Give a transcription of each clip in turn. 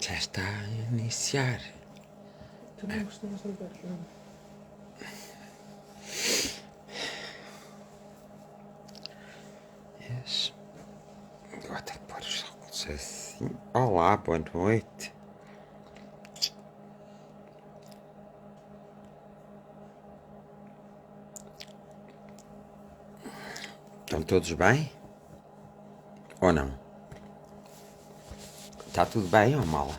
Já está a iniciar. Tu não costumas ligar, João? Yes. Agora tenho que pôr os óculos assim. Olá, boa noite. Estão todos bem? Ou não? Está tudo bem ou mal?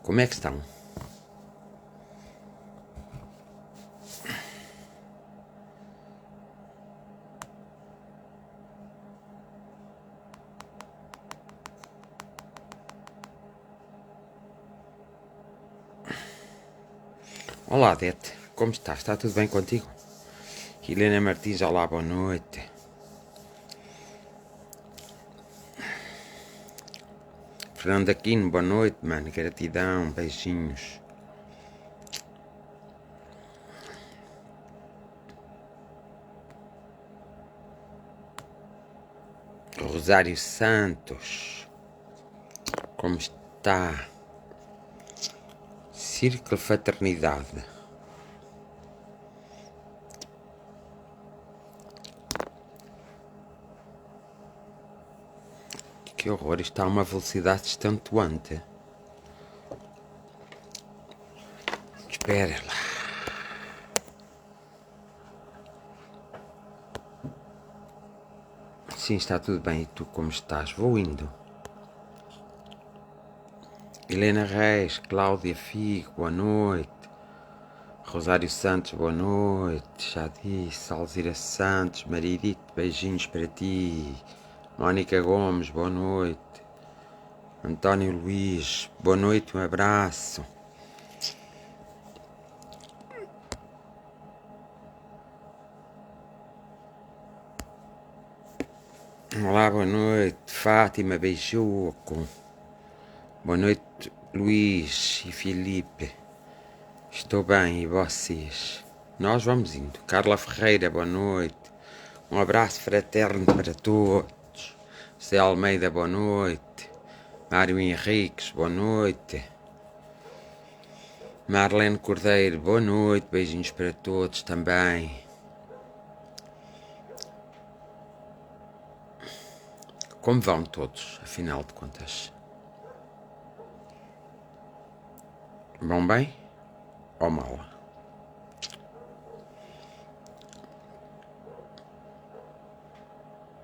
Como é que estão? Olá, Dete. Como estás? Está tudo bem contigo? Helena Martins, olá, boa noite. Fernando Aquino, boa noite, mano. Gratidão, beijinhos. Rosário Santos, como está? Círculo Fraternidade. Que horror, está a uma velocidade estonteante. Espera lá. Sim, está tudo bem. E tu como estás? Vou indo. Helena Reis, Cláudia Figo, boa noite. Rosário Santos, boa noite. Já disse. Alzira Santos, Maridito, beijinhos para ti. Mónica Gomes, boa noite. António Luís, boa noite, um abraço. Olá, boa noite. Fátima, beijoco. Boa noite, Luís e Filipe. Estou bem, e vocês? Nós vamos indo. Carla Ferreira, boa noite. Um abraço fraterno para todos. José Almeida, boa noite. Mário Henriques, boa noite. Marlene Cordeiro, boa noite. Beijinhos para todos também. Como vão todos, afinal de contas? Vão bem ou mal?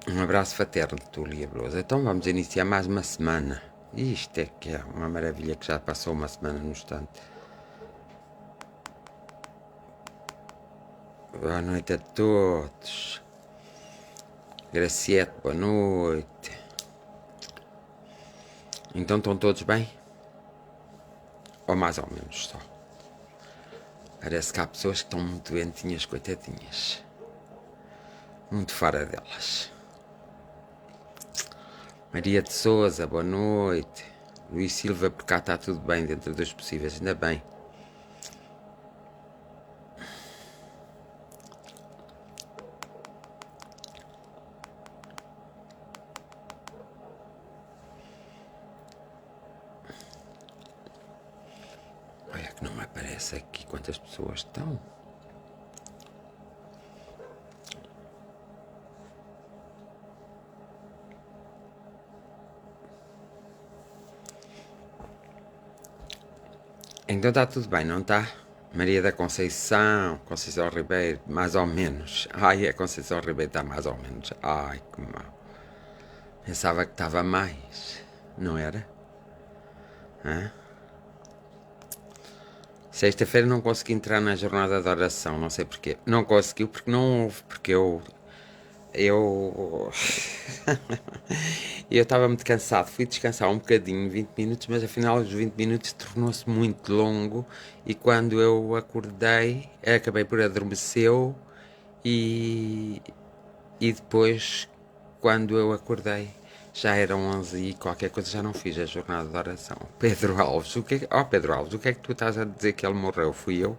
Um abraço fraterno, Túlia Blousa. Então vamos iniciar mais uma semana. Isto é que é uma maravilha que já passou uma semana no instante. Boa noite a todos. Graciete, boa noite. Então estão todos bem? Ou mais ou menos só? Parece que há pessoas que estão muito doentinhas, coitadinhas. Muito fora delas. Maria de Souza, boa noite. Luís Silva, por cá está tudo bem dentro dos possíveis, ainda bem. Olha que não me aparece aqui quantas pessoas estão. Então está tudo bem, não está? Maria da Conceição, Conceição Ribeiro, mais ou menos. Ai, a Conceição Ribeiro está mais ou menos. Ai, que mal. Pensava que estava mais, não era? Hã? Sexta-feira não consegui entrar na jornada de oração, não sei porquê. Não conseguiu porque não houve, porque eu estava muito cansado, fui descansar um bocadinho, 20 minutos, mas afinal os 20 minutos tornou-se muito longo e quando eu acordei, acabei por adormecer e, e depois, quando eu acordei, já eram 11 e qualquer coisa, já não fiz a jornada de oração. Pedro Alves, o que é, oh Pedro Alves, o que é que tu estás a dizer que ele morreu? Fui eu?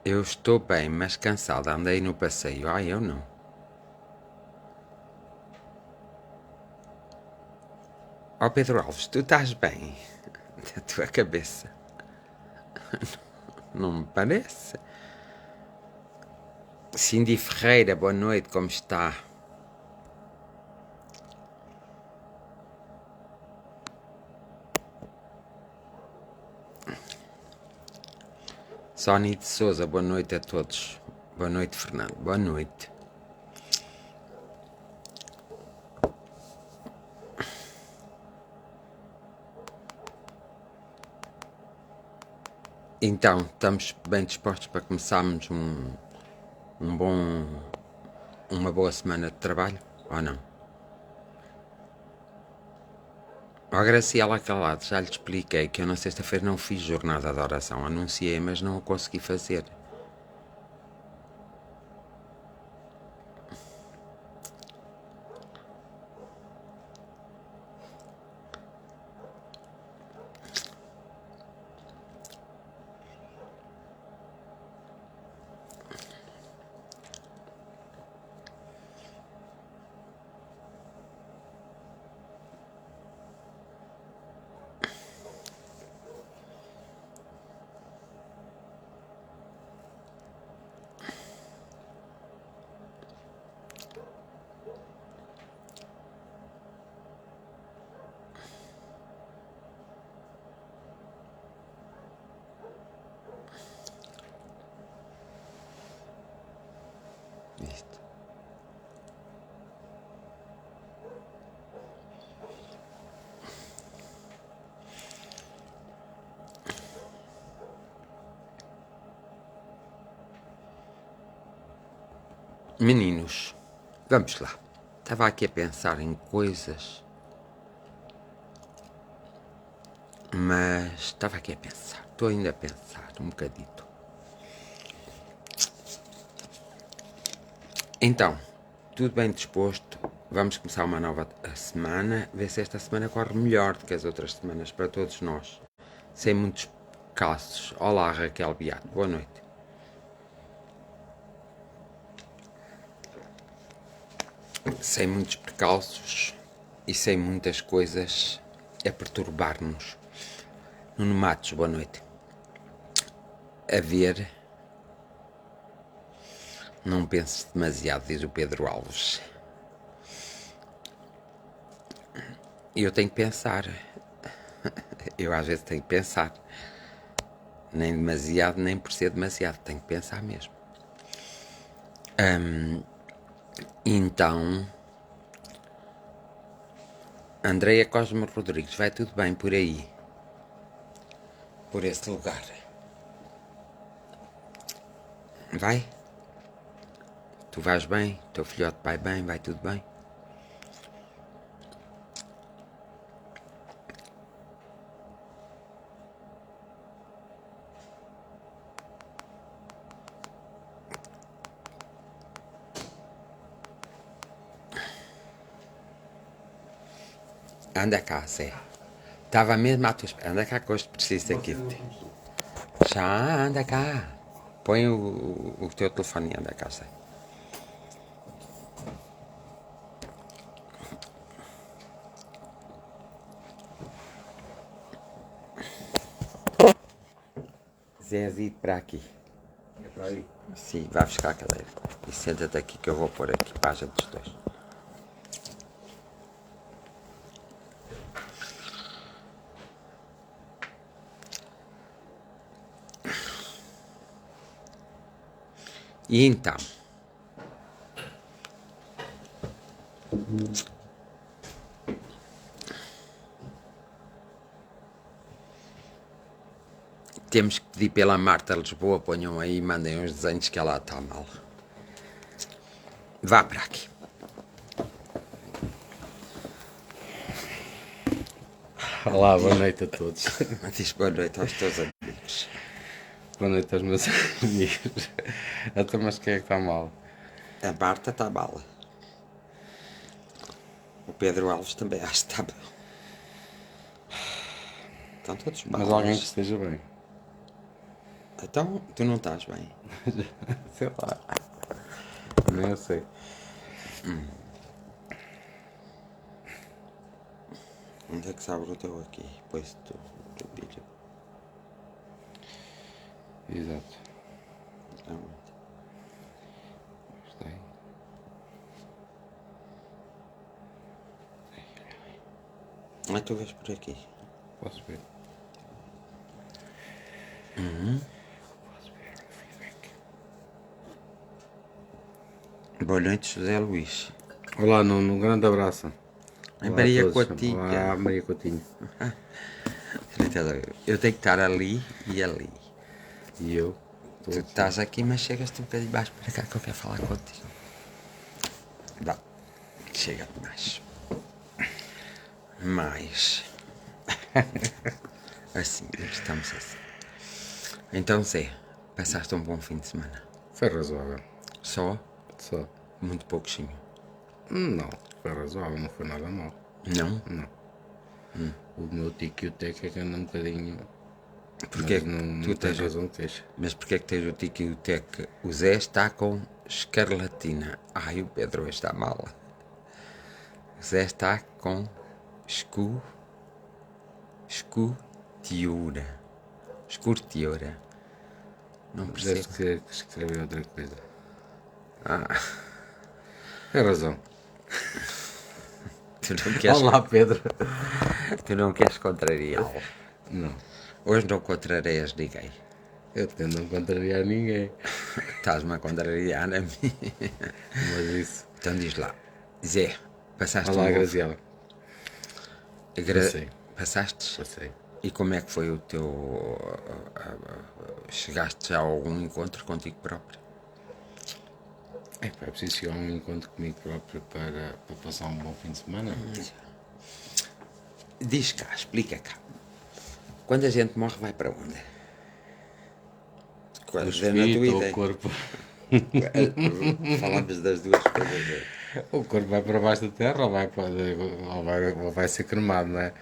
Eu estou bem, mas cansada. Andei no passeio. Ai, eu não. Ó Pedro Alves, tu estás bem? Da tua cabeça. Não me parece. Cindy Ferreira, boa noite, como está? Sónia de Souza, boa noite a todos. Boa noite, Fernando. Boa noite. Então, estamos bem dispostos para começarmos uma boa semana de trabalho, ou não? Ó Graciela Calado, já lhe expliquei que eu na sexta-feira não fiz jornada de oração. Anunciei, mas não o consegui fazer. Isto. Meninos, vamos lá. Estava aqui a pensar em coisas, mas estava aqui a pensar. Estou ainda a pensar um bocadito. Então, tudo bem disposto. Vamos começar uma nova semana. Ver se esta semana corre melhor do que as outras semanas para todos nós. Sem muitos casos. Olá, Raquel Beato. Boa noite. Sem muitos precalços e sem muitas coisas a perturbar-nos. Nuno Matos, boa noite. A ver. Não penses demasiado, diz o Pedro Alves. Eu tenho que pensar. Eu às vezes tenho que pensar. Nem demasiado, nem por ser demasiado. Tenho que pensar mesmo. Então, Andreia Cosme Rodrigues, vai tudo bem por aí? Por esse lugar? Vai? Tu vais bem? Teu filhote vai bem? Vai tudo bem? Anda cá, Zé. Estava mesmo à tua espera. Anda cá que hoje preciso aqui de ti. Já, anda cá. Põe o teu telefone e anda cá, Zé. Zézito para aqui. É para aí. Sim, vai buscar a cadeira. E senta-te aqui que eu vou pôr aqui para a gente dos dois. E então, temos que pedir pela Marta Lisboa, ponham aí e mandem uns desenhos que ela está mal. Vá para aqui. Olá, boa noite a todos. Diz boa noite aos teus amigos. Boa noite aos meus amigos. Até mas quem é que está mal? A Marta está mal. O Pedro Alves também acho que está mal. Estão todos mal. Mas alguém que esteja bem. Então, tu não estás bem. Sei lá. Nem eu sei. Onde é que se abre o teu aqui? Pois tu pilha. Exato. Então, Está aí. ah, tu vês por aqui. Posso ver. Posso ver o feedback. Boa noite, José Luís. Olá, Nuno. Um grande abraço. A Olá Maria todos. Coutinho. Olá, Maria Coutinho. Eu tenho que estar ali e ali. E eu. Tu estás aqui, mas chegas-te um bocadinho mais para cá que eu quero falar contigo. Vá, chega-te mais. Mais. Assim, estamos assim. Então, Zé, passaste um bom fim de semana. Foi razoável. Só? Só. Muito pouquinho. Não, foi razoável, não foi nada mal. Não? Não. O meu tico e o teco é que anda um bocadinho. Porque Mas não tu tens tens razão de queixa. Mas porque é que tens o tique e o tec? O Zé está com escarlatina. Ai, o Pedro hoje está mal. O Zé está com escutiura. Escurtiura. Não Deve percebo. ter que escrever outra coisa. Ah, Tem razão. Olá, Pedro. tu não queres contrariá-lo. Não. Hoje não contrarias ninguém. Eu tento não contrariar ninguém. Estás-me a contrariar a mim. Mas isso. Então diz lá. Zé, passaste Olá, um bom... Graziela. Passei. Passaste? Passei. E como é que foi o teu. Chegaste já a algum encontro contigo próprio? É preciso chegar a um encontro comigo próprio para passar um bom fim de semana. Diz cá, explica cá. Quando a gente morre, vai para onde? O Qual é a tua espírito ou o ideia? corpo. Falamos das duas coisas. O corpo vai para baixo da terra ou vai ser cremado, não é?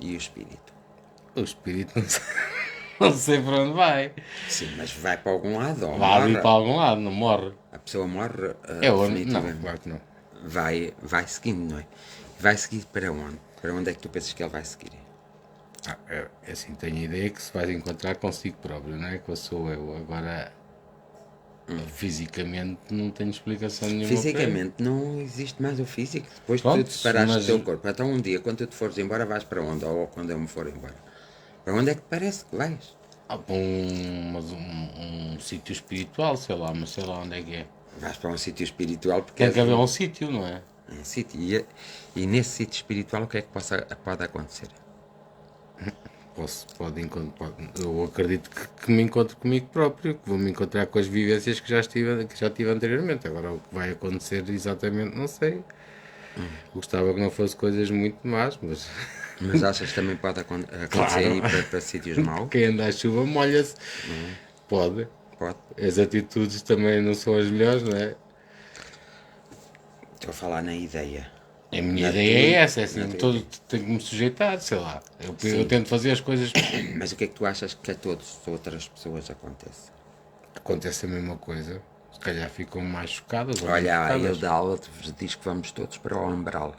E o espírito? O espírito não sei, não sei para onde vai. Sim, mas vai para algum lado. Ou Vai morre. ali para algum lado, não morre. A pessoa morre. É onde? Não, definitivamente. claro que não. Vai seguindo, não é? Vai seguir para onde? Para onde é que tu pensas que ele vai seguir? É assim, tenho a ideia que se vais encontrar consigo próprio, não é? Que eu sou eu. Agora, fisicamente, não tenho explicação nenhuma. Fisicamente não existe mais o físico. Depois Pronto, tu te separaste mas- do teu corpo. Então um dia, quando tu te fores embora, vais para onde? Ou quando eu me for embora? Para onde é que parece que vais? Para um sítio espiritual, sei lá, mas sei lá onde é que é. Vais para um sítio espiritual porque Tem que haver um sítio, não é? um sítio. E nesse sítio espiritual o que é que pode acontecer? Eu acredito que me encontro comigo próprio, que vou me encontrar com as vivências que já tive anteriormente. Agora o que vai acontecer exatamente não sei. Gostava que não fosse coisas muito más, mas Mas achas que também pode acontecer Claro. ir para sítios maus? quem anda à chuva molha-se. Pode. Pode. As atitudes também não são as melhores, não é? Estou a falar na ideia. A minha Na ideia tua- é essa, é assim, na tua ideia. tenho que me sujeitar, sei lá. Sim. Eu tento fazer as coisas. Mas o que é que tu achas que a todas as outras pessoas acontece? Acontece a mesma coisa. Se calhar ficam mais chocadas. ou Olha, menos a chocadas. Hilda Alva diz que vamos todos para o umbral.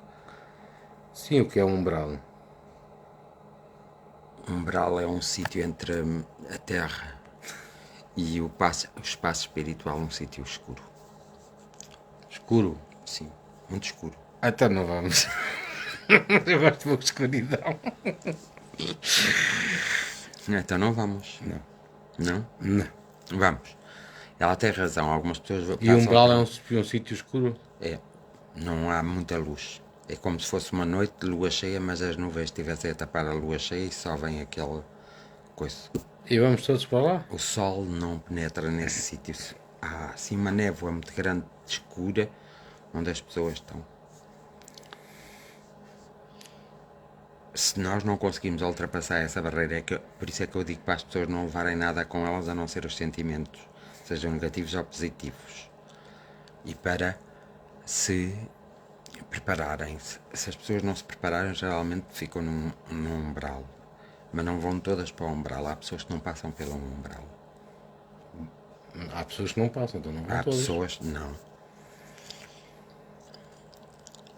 Sim, o que é um umbral? Umbral é um sítio entre a terra e o espaço espiritual, um sítio escuro. Escuro. Sim, muito escuro. Então não vamos. Eu gosto de pouco de escuridão. Então não vamos. Não. Não? Não. Vamos. Ela tem razão, algumas pessoas E passam umbral por- é um sítio escuro? É, não há muita luz. É como se fosse uma noite de lua cheia, mas as nuvens estivessem a tapar a lua cheia e só vem aquele coisa. E vamos todos para lá? O sol não penetra nesse sítio. Há assim uma névoa muito grande, escura, onde as pessoas estão. Se nós não conseguimos ultrapassar essa barreira, por isso é que eu digo para as pessoas não levarem nada com elas a não ser os sentimentos, sejam negativos ou positivos. E para se prepararem. Se as pessoas não se prepararem, geralmente ficam num umbral. Mas não vão todas para o umbral. Há pessoas que não passam pelo umbral. Há pessoas que não passam, então não vão Há todas. pessoas, não.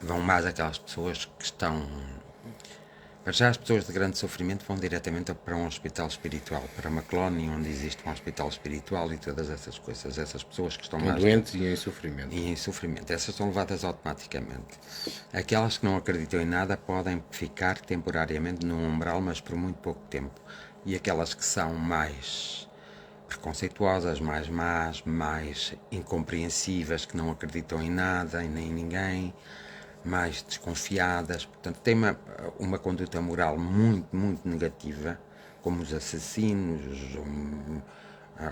Vão mais aquelas pessoas que estão. Mas já as pessoas de grande sofrimento vão diretamente para um hospital espiritual, para uma colónia onde existe um hospital espiritual e todas essas coisas. Essas pessoas que estão Estão mais doentes e em sofrimento. e em sofrimento, essas são levadas automaticamente. Aquelas que não acreditam em nada podem ficar temporariamente no umbral, mas por muito pouco tempo. E aquelas que são mais preconceituosas, mais más, mais incompreensivas, que não acreditam em nada e nem em ninguém, mais desconfiadas, portanto, têm uma conduta moral muito, muito negativa, como os assassinos,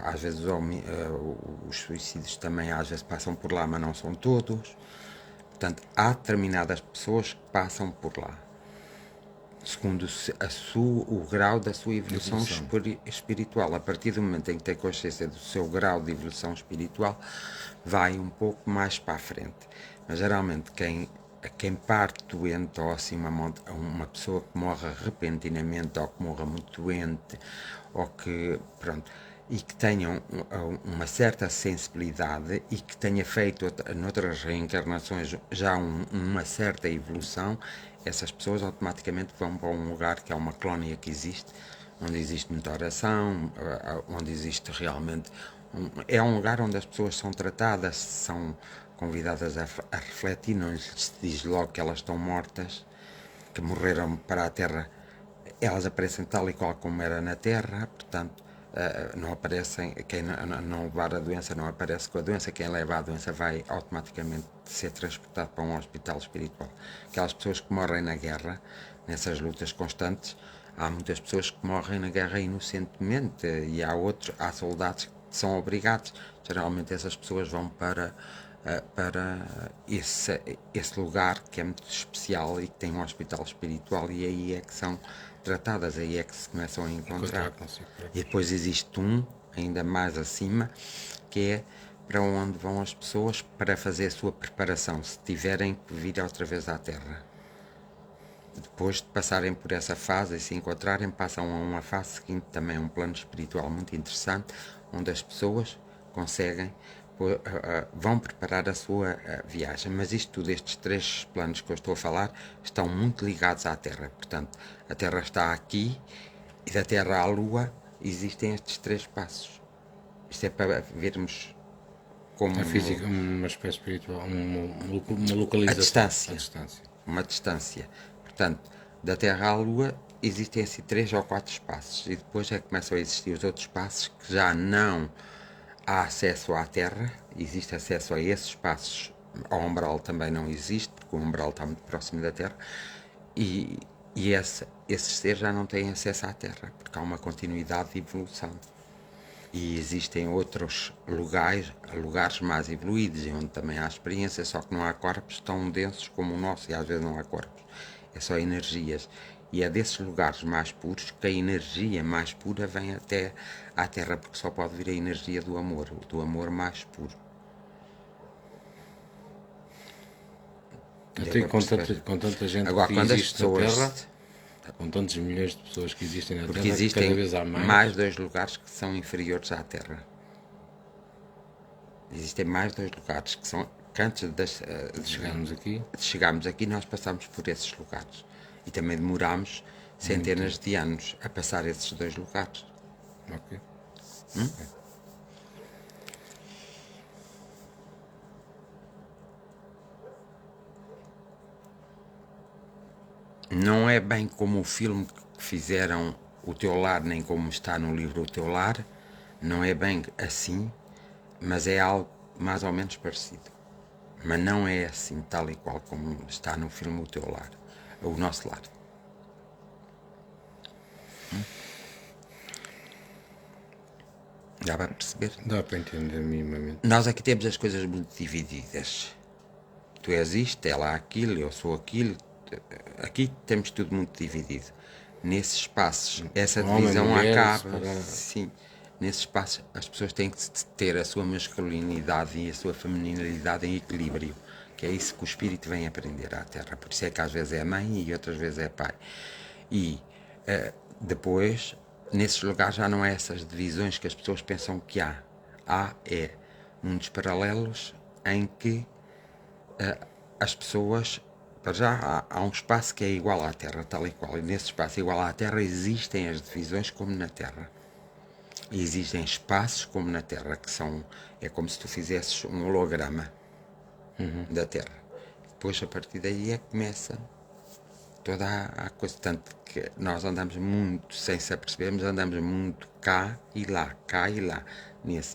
às vezes os suicídios também às vezes passam por lá, mas não são todos. Portanto, há determinadas pessoas que passam por lá, segundo o grau da sua evolução espiritual. A partir do momento em que tem consciência do seu grau de evolução espiritual, vai um pouco mais para a frente. Mas geralmente quem parte doente, ou assim uma pessoa que morre repentinamente, ou que morra muito doente, ou que, pronto, e que tenham uma certa sensibilidade e que tenha feito noutras reencarnações já uma certa evolução, essas pessoas automaticamente vão para um lugar que é uma colónia que existe, onde existe muita oração, onde existe realmente é um lugar onde as pessoas são tratadas, são convidadas a refletir, não lhes diz logo que elas estão mortas, que morreram para a Terra, elas aparecem tal e qual como era na Terra, portanto, não aparecem, quem não levar a doença não aparece com a doença, quem leva a doença vai automaticamente ser transportado para um hospital espiritual. Aquelas pessoas que morrem na guerra, nessas lutas constantes, há muitas pessoas que morrem na guerra inocentemente e há soldados que são obrigados. Geralmente essas pessoas vão para esse lugar que é muito especial e que tem um hospital espiritual, e aí é que são tratadas, aí é que se começam a encontrar. E depois existe ainda mais acima, que é para onde vão as pessoas para fazer a sua preparação, se tiverem que vir outra vez à Terra. Depois de passarem por essa fase e se encontrarem, passam a uma fase seguinte, também um plano espiritual muito interessante, onde as pessoas conseguem, vão preparar a sua viagem. Mas isto tudo, estes três planos que eu estou a falar, estão muito ligados à Terra. Portanto, a Terra está aqui e da Terra à Lua existem estes três passos. Isto é para vermos como A física, uma espécie espiritual, uma localização. a distância. distância. Uma distância. Portanto, da Terra à Lua existem assim 3 ou 4 espaços, e depois é que começam a existir os outros espaços que já não há acesso à Terra, existe acesso a esses espaços, ao umbral também não existe, porque o umbral está muito próximo da Terra, e esses seres já não têm acesso à Terra, porque há uma continuidade de evolução. E existem outros lugares mais evoluídos, onde também há experiência, só que não há corpos tão densos como o nosso, e às vezes não há corpos, é só energias. E é desses lugares mais puros que a energia mais pura vem até à Terra, porque só pode vir a energia do amor mais puro. Até com tanta gente agora, que quando existe as pessoas, na Terra, com tantos milhões de pessoas que existem na porque Terra, existem cada vez há mais. mais 2 lugares que são inferiores à Terra. Existem mais 2 lugares que são que antes de chegarmos aqui, nós passamos por esses lugares. E também demorámos centenas de anos a passar esses 2 lugares. Ok. Não é bem como o filme que fizeram O Teu Lar, nem como está no livro O Teu Lar. Não é bem assim, mas é algo mais ou menos parecido. Mas não é assim, tal e qual como está no filme O Teu Lar, O Nosso Lar. Dá para perceber? Dá para entender minimamente. Nós aqui temos as coisas muito divididas. Tu és isto, ela é aquilo, eu sou aquilo. Aqui temos tudo muito dividido. Nesses espaços, essa divisão acaba. Sim. Nesses espaços, as pessoas têm que ter a sua masculinidade e a sua feminilidade em equilíbrio. Que é isso que o espírito vem aprender à Terra. Por isso é que às vezes é mãe e outras vezes é pai. E depois, nesses lugares já não há essas divisões que as pessoas pensam que há. Há mundos paralelos em que as pessoas, para já, há um espaço que é igual à Terra, tal e qual, e nesse espaço igual à Terra existem as divisões como na Terra. E existem espaços como na Terra, que é como se tu fizesses um holograma da Terra. Depois, a partir daí, é que começa toda a coisa. Tanto que nós andamos muito, sem se apercebermos, andamos muito cá e lá, cá e lá.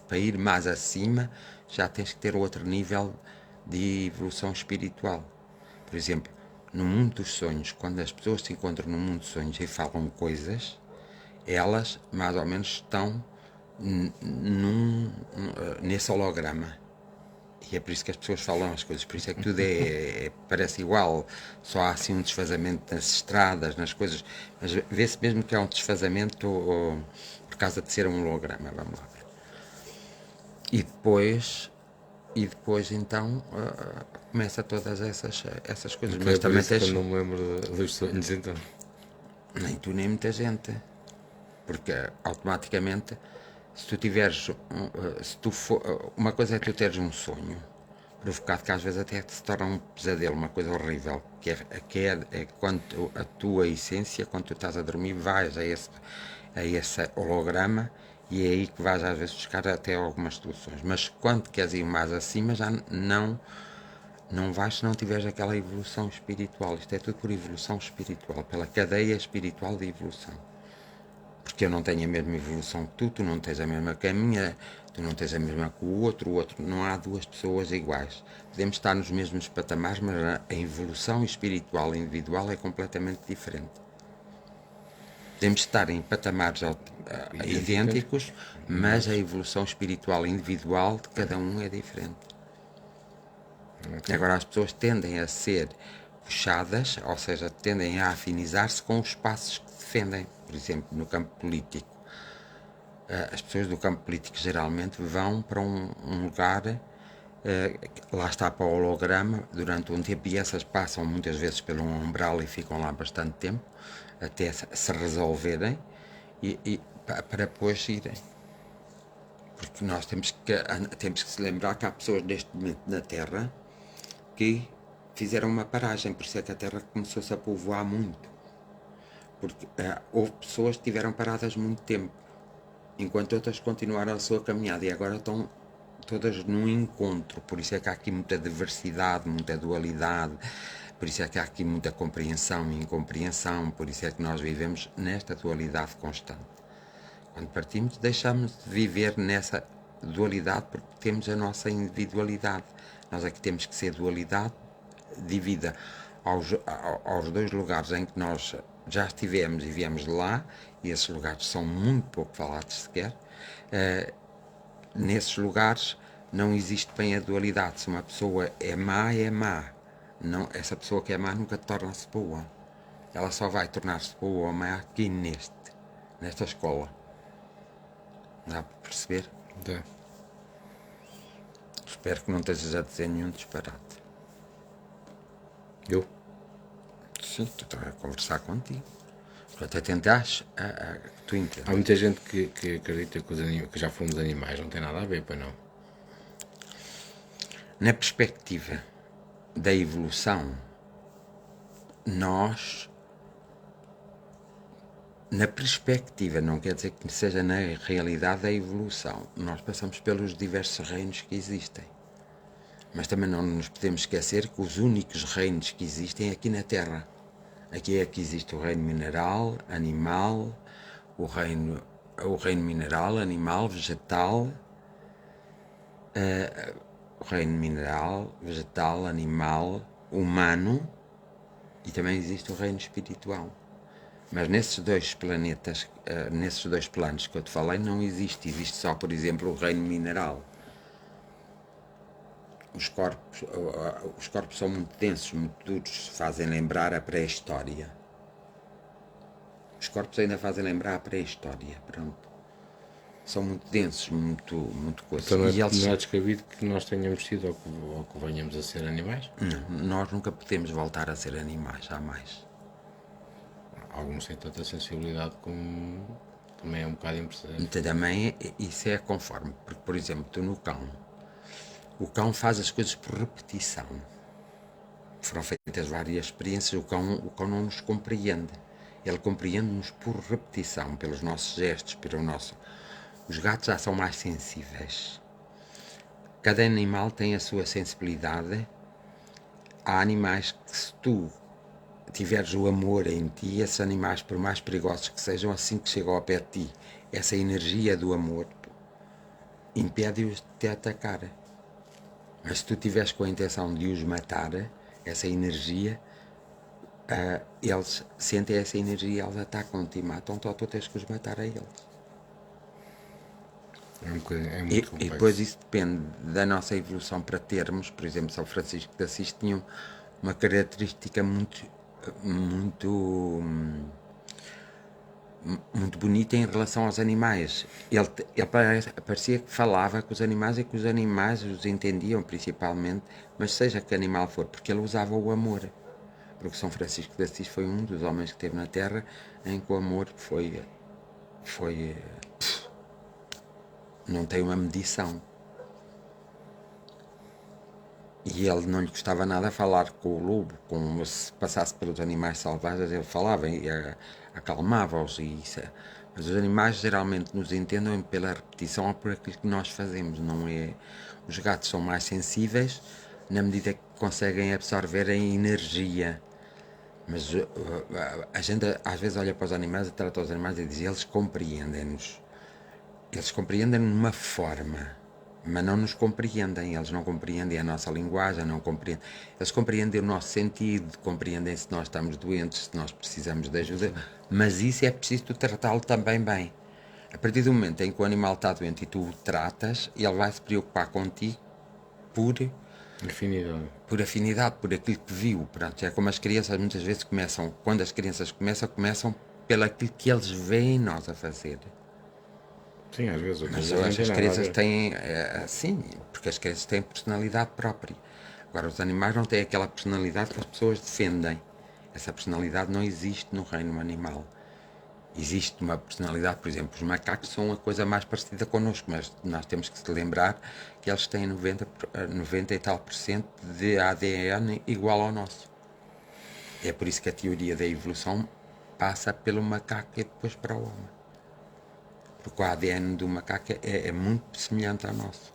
Para ir mais acima, já tens que ter outro nível de evolução espiritual. Por exemplo, no mundo dos sonhos, quando as pessoas se encontram no mundo dos sonhos e falam coisas, elas mais ou menos estão nesse holograma. E é por isso que as pessoas falam as coisas, por isso é que tudo parece igual, só há assim um desfazamento nas estradas, nas coisas, mas vê-se mesmo que há um desfazamento por causa de ser um holograma, vamos lá ver. E depois então começa todas essas coisas, Então mas é por também isso que tens... eu não me lembro dos sonhos, então. Nem tu nem muita gente, porque automaticamente, se tu tiveres, uma coisa é tu teres um sonho provocado, que às vezes até se torna um pesadelo, uma coisa horrível, que é quando a tua essência, quando tu estás a dormir, vais a esse holograma, e é aí que vais às vezes buscar até algumas soluções. Mas quando queres ir mais acima, já não vais se não tiveres aquela evolução espiritual. Isto é tudo por evolução espiritual, pela cadeia espiritual de evolução. Porque eu não tenho a mesma evolução que tu não tens a mesma que a minha, tu não tens a mesma que o outro, não há duas pessoas iguais. Podemos estar nos mesmos patamares, mas a evolução espiritual individual é completamente diferente. Podemos estar em patamares idênticos, mas a evolução espiritual individual de cada um é diferente. Okay. Agora, as pessoas tendem a ser puxadas, ou seja, tendem a afinizar-se com os espaços que defendem. Por exemplo, no campo político, as pessoas do campo político geralmente vão para um lugar, lá está, para o holograma, durante um tempo, e essas passam muitas vezes pelo umbral e ficam lá bastante tempo, até se resolverem, e para depois irem. Porque nós temos que se lembrar que há pessoas neste momento na Terra que fizeram uma paragem, por isso é que a Terra começou-se a povoar muito. Porque houve pessoas que tiveram paradas muito tempo, enquanto outras continuaram a sua caminhada, e agora estão todas num encontro. Por isso é que há aqui muita diversidade, muita dualidade, por isso é que há aqui muita compreensão e incompreensão, por isso é que nós vivemos nesta dualidade constante. Quando partimos, deixamos de viver nessa dualidade porque temos a nossa individualidade. Nós aqui temos que ser dualidade devida aos dois lugares em que nós já estivemos e viemos de lá, e esses lugares são muito pouco falados sequer. Nesses lugares não existe bem a dualidade. Se uma pessoa é má, é má. Não, essa pessoa que é má nunca torna-se boa. Ela só vai tornar-se boa ou má aqui nesta escola. Dá para perceber? Dá. Espero que não estejas a dizer nenhum disparate. Eu? Sim, estou a conversar contigo. Até tentares que tu entendas. Há muita gente que acredita que já fomos animais, não tem nada a ver, pois não? Na perspectiva da evolução, na perspectiva, não quer dizer que seja na realidade da evolução, nós passamos pelos diversos reinos que existem. Mas também não nos podemos esquecer que os únicos reinos que existem é aqui na Terra. Aqui é que existe o reino mineral, animal, o reino mineral, animal, vegetal, o reino mineral, vegetal, animal, humano, e também existe o reino espiritual. Mas nesses dois planetas, nesses dois planos que eu te falei, não existe só, por exemplo, o reino mineral. Os corpos são muito densos, muito duros, fazem lembrar a pré-história. Os corpos ainda fazem lembrar a pré-história, pronto. São muito densos, muito coisas. Então não é descabido que nós tenhamos sido ou que venhamos a ser animais? Não, nós nunca podemos voltar a ser animais, jamais. Alguns têm tanta sensibilidade como também é um bocado impressionante. Então, também isso é conforme, porque, por exemplo, tu no cão, o cão faz as coisas por repetição. Foram feitas várias experiências, o cão não nos compreende. Ele compreende-nos por repetição, pelos nossos gestos, pelo nosso... Os gatos já são mais sensíveis. Cada animal tem a sua sensibilidade. Há animais que, se tu tiveres o amor em ti, esses animais, por mais perigosos que sejam, assim que chegam ao pé de ti, essa energia do amor impede-os de te atacar. Mas se tu tiveres com a intenção de os matar, essa energia, eles sentem essa energia, eles atacam-te e matam-te, ou tu tens que os matar a eles. É muito complexo. E depois isso depende da nossa evolução para termos, por exemplo, São Francisco de Assis tinha uma característica muito bonita em relação aos animais. Ele parecia que falava com os animais e que os animais os entendiam principalmente, mas seja que animal for, porque ele usava o amor. Porque São Francisco de Assis foi um dos homens que esteve na Terra em que o amor não tem uma medição. E ele não lhe gostava nada falar com o lobo, como se passasse pelos animais selvagens, ele falava e acalmava-os. Mas os animais geralmente nos entendem pela repetição ou por aquilo que nós fazemos, não é? Os gatos são mais sensíveis na medida que conseguem absorver a energia. Mas a gente às vezes olha para os animais e trata os animais e diz: eles compreendem-nos. Eles compreendem-nos de uma forma, mas não nos compreendem. Eles não compreendem a nossa linguagem, não compreendem. Eles compreendem o nosso sentido, compreendem se nós estamos doentes, se nós precisamos de ajuda, mas isso é preciso tu tratá-lo também bem. A partir do momento em que o animal está doente e tu o tratas, ele vai se preocupar contigo por afinidade, por aquilo que viu. Pronto, é como as crianças muitas vezes começam, quando as crianças começam pelo aquilo que eles veem nós a fazer. Sim, às vezes. Mas eu acho que as crianças têm, sim, porque as crianças têm personalidade própria. Agora, os animais não têm aquela personalidade que as pessoas defendem. Essa personalidade não existe no reino animal. Existe uma personalidade, por exemplo, os macacos são a coisa mais parecida connosco, mas nós temos que se lembrar que eles têm 90 e tal por cento de ADN igual ao nosso. É por isso que a teoria da evolução passa pelo macaco e depois para o homem. Porque o ADN do macaco é muito semelhante ao nosso.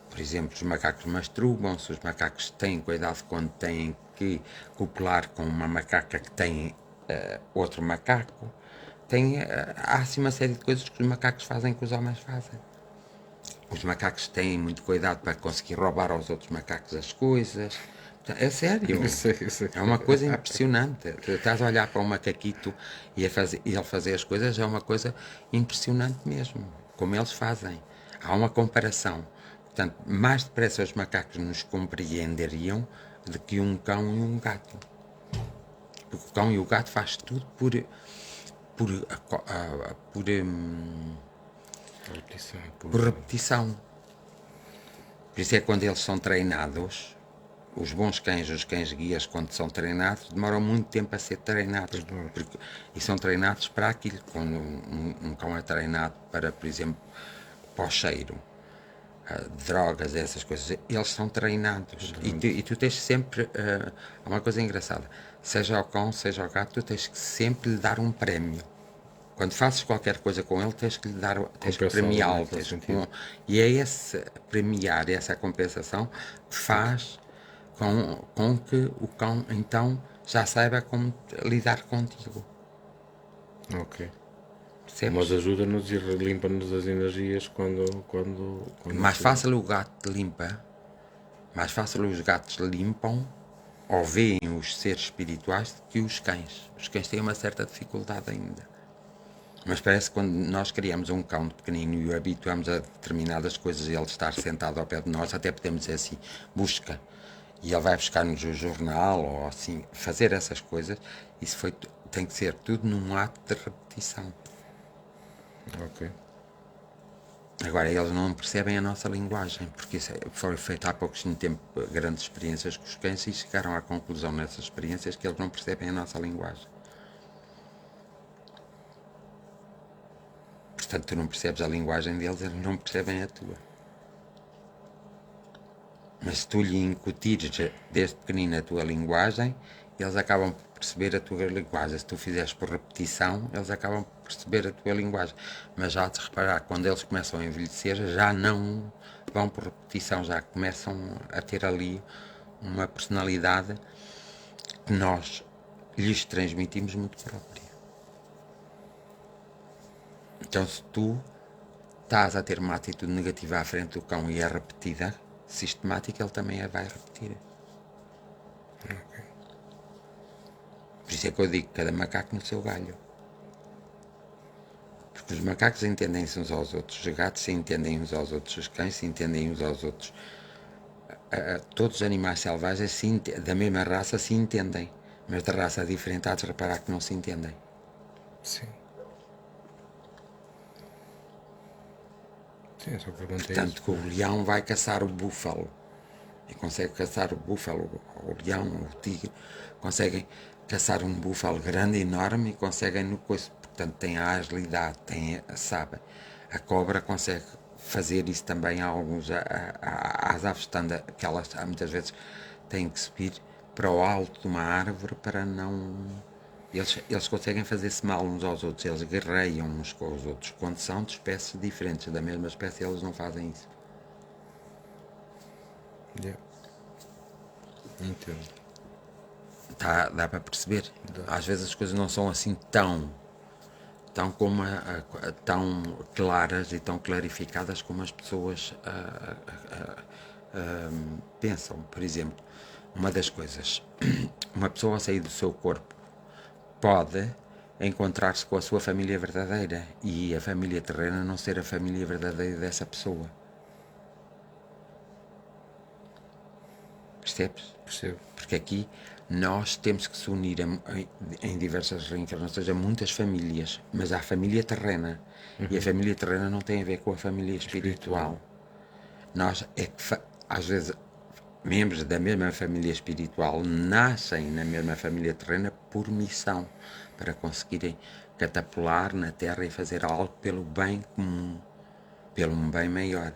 Por exemplo, os macacos masturbam-se, os macacos têm cuidado quando têm que copular com uma macaca que tem outro macaco. Há assim uma série de coisas que os macacos fazem que os homens fazem. Os macacos têm muito cuidado para conseguir roubar aos outros macacos as coisas. É sério. É uma coisa impressionante. Tu estás a olhar para um macaquito e ele fazer as coisas é uma coisa impressionante mesmo. Como eles fazem. Há uma comparação. Portanto, mais depressa os macacos nos compreenderiam do que um cão e um gato. Porque o cão e o gato faz tudo por repetição. Por isso é que quando eles são treinados, os bons cães, os cães guias, quando são treinados, demoram muito tempo a ser treinados. E são treinados para aquilo. Quando um cão é treinado para, por exemplo, para o cheiro, drogas, essas coisas, eles são treinados. E tu tens sempre uma coisa engraçada, seja o cão, seja o gato, tu tens que sempre lhe dar um prémio. Quando fazes qualquer coisa com ele, tens que premiá-lo. E é esse premiar, essa compensação que faz com que o cão então já saiba como lidar contigo. Ok. Percebes? Mas ajuda-nos e limpa-nos as energias quando mais fácil o gato limpa, mais fácil os gatos limpam ou veem os seres espirituais do que os cães. Os cães têm uma certa dificuldade ainda. Mas parece que quando nós criamos um cão de pequenino e o habituamos a determinadas coisas e ele estar sentado ao pé de nós, até podemos dizer assim, busca. E ele vai buscar-nos o jornal ou assim, fazer essas coisas. Isso tem que ser tudo num ato de repetição. Ok. Agora, eles não percebem a nossa linguagem, porque isso foi feito há pouquíssimo tempo grandes experiências com os cães e chegaram à conclusão nessas experiências que eles não percebem a nossa linguagem. Portanto, tu não percebes a linguagem deles, eles não percebem a tua. Mas se tu lhe incutires desde pequenino a tua linguagem, eles acabam por perceber a tua linguagem. Se tu fizeres por repetição, eles acabam por perceber a tua linguagem. Mas já de reparar, quando eles começam a envelhecer, já não vão por repetição, já começam a ter ali uma personalidade que nós lhes transmitimos muito própria. Então, se tu estás a ter uma atitude negativa à frente do cão e é repetida, sistemática, ele também a vai repetir. Por isso é que eu digo, cada macaco no seu galho. Porque os macacos entendem-se uns aos outros, os gatos se entendem uns aos outros, os cães se entendem uns aos outros. Todos os animais selvagens da mesma raça se entendem, mas de raça diferente há de reparar que não se entendem. Sim. Sim, só perguntei Tanto isso. que o leão vai caçar o búfalo e consegue caçar o búfalo, o leão, o tigre, conseguem caçar um búfalo grande, enorme, e conseguem no coice. Portanto, tem a agilidade, sabe. A cobra consegue fazer isso também a alguns, às aves estando, que elas muitas vezes têm que subir para o alto de uma árvore para não... Eles conseguem fazer-se mal uns aos outros, eles guerreiam uns com os outros. Quando são de espécies diferentes, da mesma espécie, eles não fazem isso. Yeah. Entendo. Dá para perceber? Às vezes as coisas não são assim tão claras e tão clarificadas como as pessoas pensam. Por exemplo, uma das coisas, uma pessoa a sair do seu corpo pode encontrar-se com a sua família verdadeira e a família terrena não ser a família verdadeira dessa pessoa. Percebes? Percebo. Porque aqui nós temos que se unir em diversas reencarnações a muitas famílias, mas há a família terrena. E a família terrena não tem a ver com a família espiritual. Nós é que, às vezes, membros da mesma família espiritual nascem na mesma família terrena por missão, para conseguirem catapular na Terra e fazer algo pelo bem comum, pelo bem maior.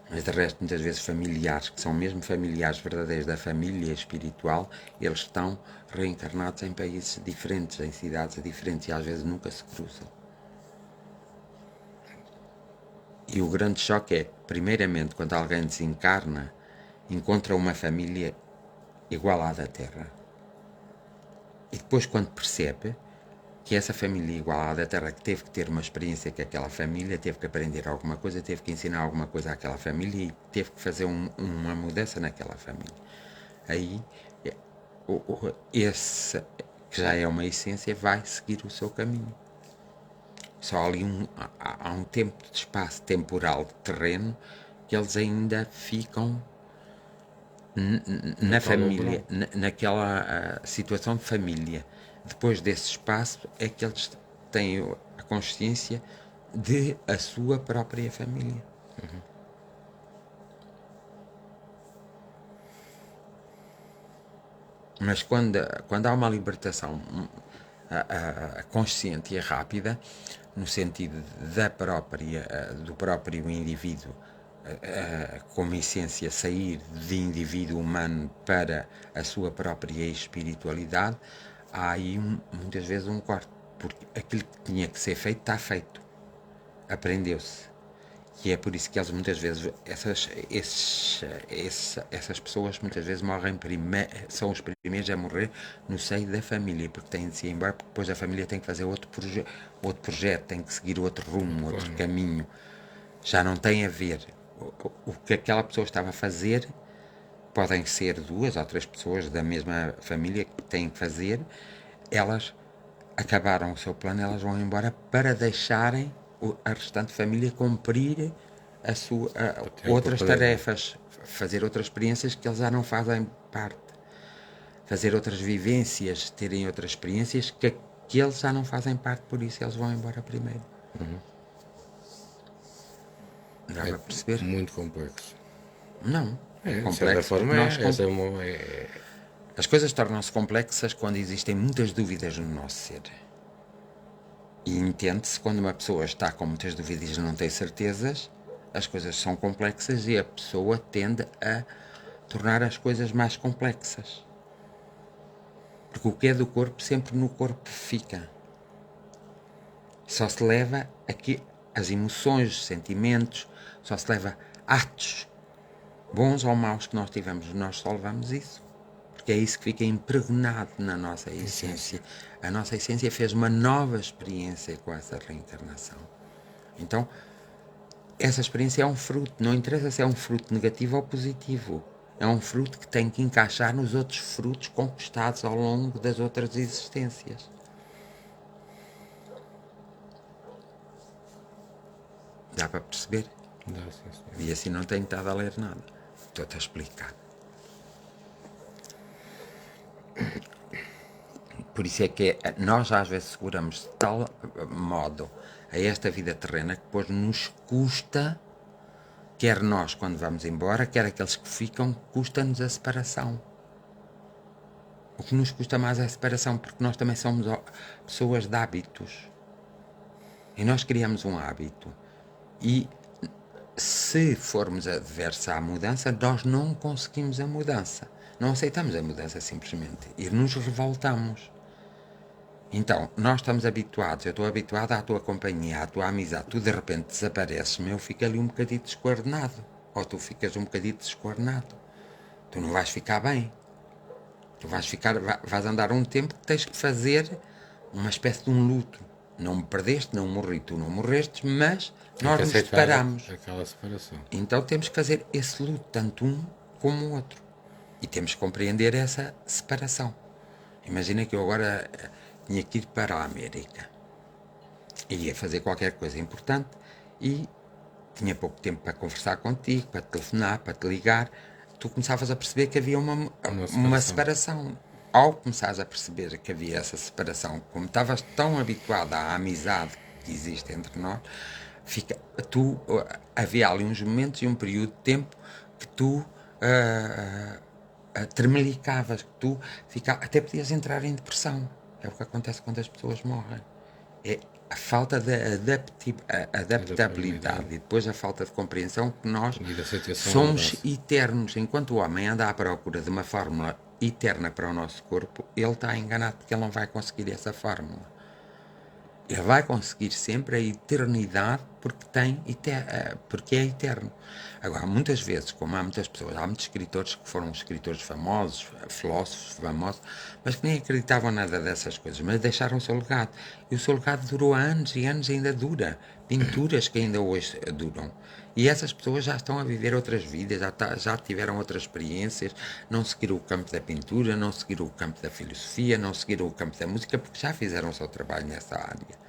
Mas de resto, muitas vezes familiares, que são mesmo familiares verdadeiros da família espiritual, eles estão reencarnados em países diferentes, em cidades diferentes, e às vezes nunca se cruzam. E o grande choque é, primeiramente, quando alguém desencarna, encontra uma família igual à da Terra. E depois, quando percebe que essa família igual à da Terra, que teve que ter uma experiência com aquela família, teve que aprender alguma coisa, teve que ensinar alguma coisa àquela família e teve que fazer uma mudança naquela família. Aí, esse, que já é uma essência, vai seguir o seu caminho. Só ali há um tempo de espaço temporal de terreno que eles ainda ficam na família, naquela situação de família. Depois desse espaço é que eles têm a consciência de a sua própria família. Mas quando há uma libertação consciente e rápida, no sentido do próprio indivíduo, como essência, sair de indivíduo humano para a sua própria espiritualidade, há aí muitas vezes um corte, porque aquilo que tinha que ser feito está feito, aprendeu-se. E é por isso que eles muitas vezes, essas pessoas muitas vezes morrem são os primeiros a morrer no seio da família, porque têm de se ir embora, porque depois a família tem que fazer outro projeto, tem que seguir outro rumo, outro caminho. Já não tem a ver. O que aquela pessoa estava a fazer, podem ser 2 ou 3 pessoas da mesma família que têm que fazer, elas acabaram o seu plano, elas vão embora para deixarem a restante família cumprir outras tarefas, fazer outras experiências que eles já não fazem parte, fazer outras vivências, terem outras experiências que eles já não fazem parte, por isso eles vão embora primeiro. Dá para perceber? Muito complexo. Não. De certa forma As coisas tornam-se complexas quando existem muitas dúvidas no nosso ser. E entende-se quando uma pessoa está com muitas dúvidas e não tem certezas, as coisas são complexas e a pessoa tende a tornar as coisas mais complexas. Porque o que é do corpo sempre no corpo fica. Só se leva aqui as emoções, os sentimentos, só se leva atos bons ou maus que nós tivemos, nós só levamos isso. Porque é isso que fica impregnado na nossa essência. A nossa essência fez uma nova experiência com essa reencarnação. Então, essa experiência é um fruto, não interessa se é um fruto negativo ou positivo. É um fruto que tem que encaixar nos outros frutos conquistados ao longo das outras existências. Dá para perceber? Dá, sim, senhor. E assim não tenho estado a ler nada. Estou-te a explicar. Por isso é que nós às vezes seguramos de tal modo a esta vida terrena que depois nos custa, quer nós quando vamos embora, quer aqueles que ficam, custa-nos a separação. O que nos custa mais é a separação, porque nós também somos pessoas de hábitos. E nós criamos um hábito. E se formos adversos à mudança, nós não conseguimos a mudança. Não aceitamos a mudança simplesmente. E nos revoltamos. Então, nós estamos habituados, eu estou habituado à tua companhia, à tua amizade, tu de repente desapareces, eu fico ali um bocadito descoordenado, ou tu ficas um bocadito descoordenado, tu não vais ficar bem, tu vais andar um tempo que tens que fazer uma espécie de um luto, não me perdeste, não morri, tu não morrestes, mas nós nos separamos, aquela separação. então temos que fazer esse luto, tanto um como o outro, e temos que compreender essa separação. Imagina que eu agora tinha que ir para a América. Ia fazer qualquer coisa importante e tinha pouco tempo para conversar contigo, para te telefonar, para te ligar. Tu começavas a perceber que havia uma separação. Ao começares a perceber que havia essa separação, como estavas tão habituado à amizade que existe entre nós, havia ali uns momentos e um período de tempo que tu tremelicavas, que tu até podias entrar em depressão. É o que acontece quando as pessoas morrem. É a falta de adaptabilidade e depois a falta de compreensão que nós somos eternos. Enquanto o homem anda à procura de uma fórmula eterna para o nosso corpo, ele está enganado porque ele não vai conseguir essa fórmula. Ele vai conseguir sempre a eternidade porque é eterno. Agora, muitas vezes, como há muitas pessoas, há muitos escritores que foram escritores famosos, filósofos famosos, mas que nem acreditavam nada dessas coisas, mas deixaram o seu legado. E o seu legado durou anos e anos e ainda dura. Pinturas que ainda hoje duram. E essas pessoas já estão a viver outras vidas, já tiveram outras experiências, não seguiram o campo da pintura, não seguiram o campo da filosofia, não seguiram o campo da música, porque já fizeram o seu trabalho nessa área.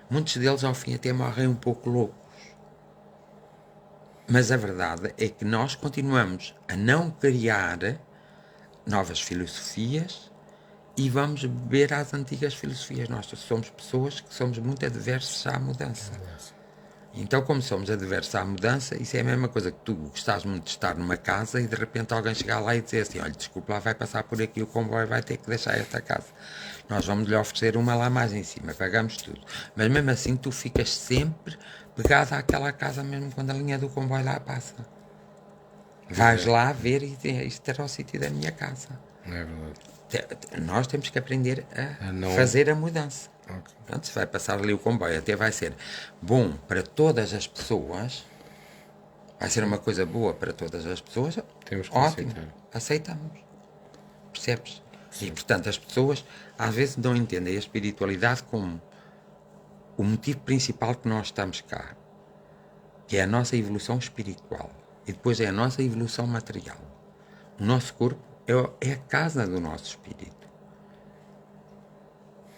Muitos deles, ao fim, até morrem um pouco loucos. Mas a verdade é que nós continuamos a não criar novas filosofias e vamos beber às antigas filosofias. Nós somos pessoas que somos muito adversos à mudança. Então, como somos adversos à mudança, isso é a mesma coisa que tu gostas muito de estar numa casa e de repente alguém chegar lá e dizer assim: olha, desculpa, lá vai passar por aqui o comboio, vai ter que deixar esta casa. Nós vamos lhe oferecer uma lá mais em cima, pagamos tudo. Mas mesmo assim tu ficas sempre pegado àquela casa mesmo quando a linha do comboio lá passa. Vais lá ver e isto era o sítio da minha casa. Não é verdade. Nós temos que aprender a fazer a mudança. Okay. Pronto, se vai passar ali o comboio, até vai ser bom para todas as pessoas, vai ser uma coisa boa para todas as pessoas, temos que ótimo, aceitamos, percebes? Sim. E portanto as pessoas às vezes não entendem a espiritualidade como o motivo principal que nós estamos cá, que é a nossa evolução espiritual, e depois é a nossa evolução material. O nosso corpo é a casa do nosso espírito.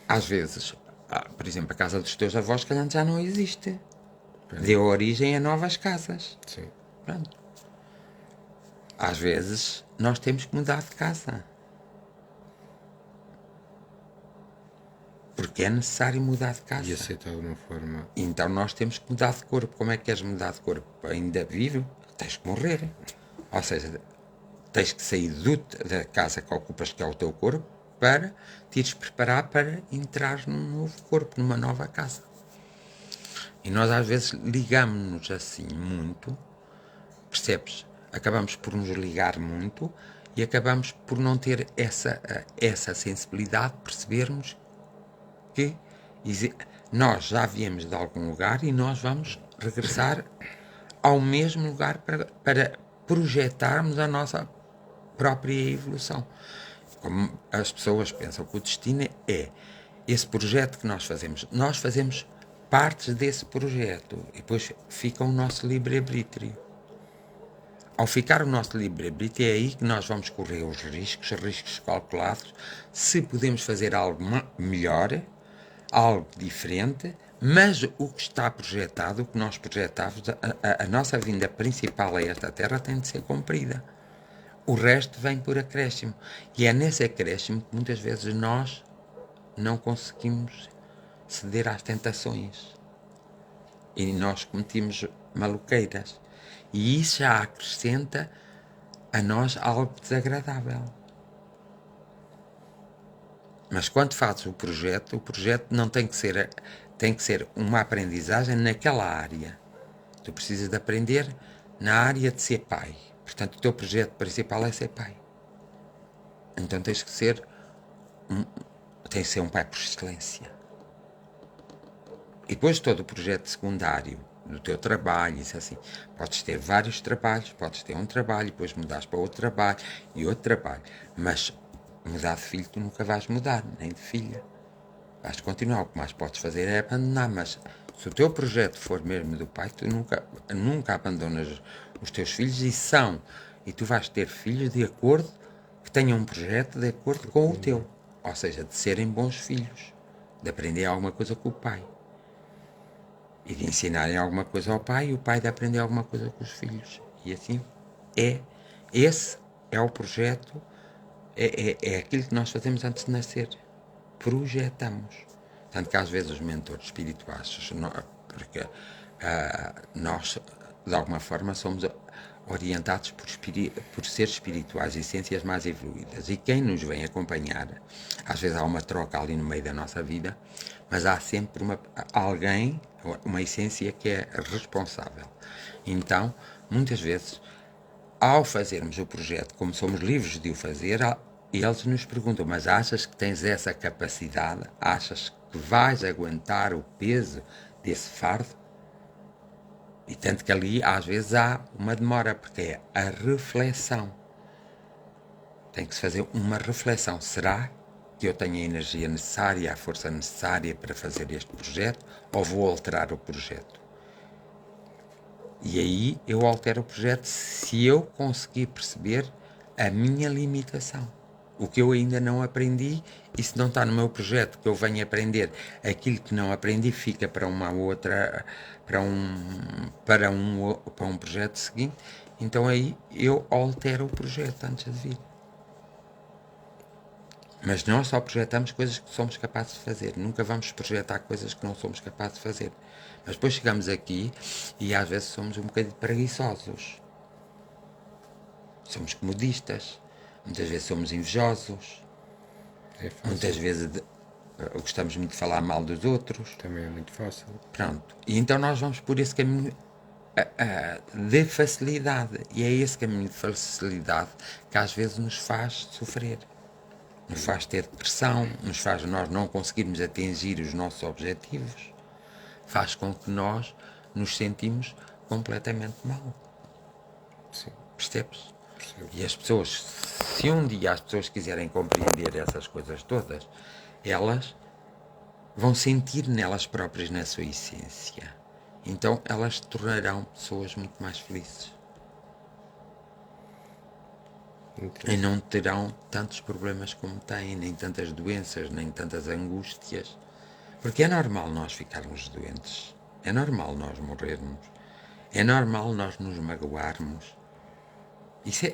Às vezes, por exemplo, a casa dos teus avós, calhar já não existe. Deu origem a novas casas. Sim. Pronto. Às vezes, nós temos que mudar de casa. Porque é necessário mudar de casa. E aceitar de uma forma. Então nós temos que mudar de corpo. Como é que queres mudar de corpo? Ainda vivo? Tens que morrer. Ou seja, tens que sair da casa que ocupas, que é o teu corpo, para te ires preparar para entrar num novo corpo, numa nova casa. E nós às vezes ligamos-nos assim muito, percebes? Acabamos por nos ligar muito e acabamos por não ter essa sensibilidade de percebermos que nós já viemos de algum lugar e nós vamos regressar ao mesmo lugar para projetarmos a nossa própria evolução. Como as pessoas pensam que o destino é esse projeto que nós fazemos partes desse projeto e depois fica o nosso livre-arbítrio. Ao ficar o nosso livre-arbítrio é aí que nós vamos correr os riscos calculados, se podemos fazer algo melhor, algo diferente, mas o que está projetado, o que nós projetamos, a nossa vinda principal a esta Terra tem de ser cumprida. O resto vem por acréscimo. E é nesse acréscimo que muitas vezes nós não conseguimos ceder às tentações. E nós cometimos maluqueiras. E isso já acrescenta a nós algo desagradável. Mas quando fazes o projeto não tem que ser uma aprendizagem naquela área. Tu precisas de aprender na área de ser pai. Portanto, o teu projeto principal é ser pai. Então tens que ser um pai por excelência. E depois todo o projeto secundário do teu trabalho, isso assim, podes ter vários trabalhos, podes ter um trabalho, depois mudares para outro trabalho e outro trabalho. Mas mudar de filho tu nunca vais mudar, nem de filha. Vais continuar, o que mais podes fazer é abandonar, mas se o teu projeto for mesmo do pai, tu nunca abandonas os teus filhos e tu vais ter filhos de acordo, que tenham um projeto de acordo com o teu. Ou seja, de serem bons filhos, de aprender alguma coisa com o pai. E de ensinarem alguma coisa ao pai e o pai de aprender alguma coisa com os filhos. E assim, esse é o projeto, é aquilo que nós fazemos antes de nascer. Projetamos. Tanto que às vezes os mentores espirituais, porque nós, de alguma forma, somos orientados por seres espirituais, essências mais evoluídas. E quem nos vem acompanhar, às vezes há uma troca ali no meio da nossa vida, mas há sempre alguém, uma essência que é responsável. Então, muitas vezes, ao fazermos o projeto, como somos livres de o fazer, eles nos perguntam, mas achas que tens essa capacidade? Achas que vais aguentar o peso desse fardo? E tanto que ali, às vezes, há uma demora, porque é a reflexão. Tem que se fazer uma reflexão. Será que eu tenho a energia necessária, a força necessária para fazer este projeto, ou vou alterar o projeto? E aí eu altero o projeto se eu conseguir perceber a minha limitação. O que eu ainda não aprendi, e se não está no meu projeto que eu venho aprender, aquilo que não aprendi fica para uma outra, para um projeto seguinte, então aí eu altero o projeto antes de vir. Mas nós só projetamos coisas que somos capazes de fazer. Nunca vamos projetar coisas que não somos capazes de fazer. Mas depois chegamos aqui e às vezes somos um bocadinho preguiçosos. Somos comodistas. Muitas vezes somos invejosos. Muitas vezes gostamos muito de falar mal dos outros. Também é muito fácil. Pronto. E então nós vamos por esse caminho de facilidade. E é esse caminho de facilidade que às vezes nos faz sofrer. Nos faz ter depressão, nos faz nós não conseguirmos atingir os nossos objetivos, faz com que nós nos sentimos completamente mal. Sim. Percebes? Percebo. E as pessoas, se um dia as pessoas quiserem compreender essas coisas todas, elas vão sentir nelas próprias, na sua essência. Então elas se tornarão pessoas muito mais felizes. E não terão tantos problemas como têm, nem tantas doenças, nem tantas angústias. Porque é normal nós ficarmos doentes. É normal nós morrermos. É normal nós nos magoarmos. Isso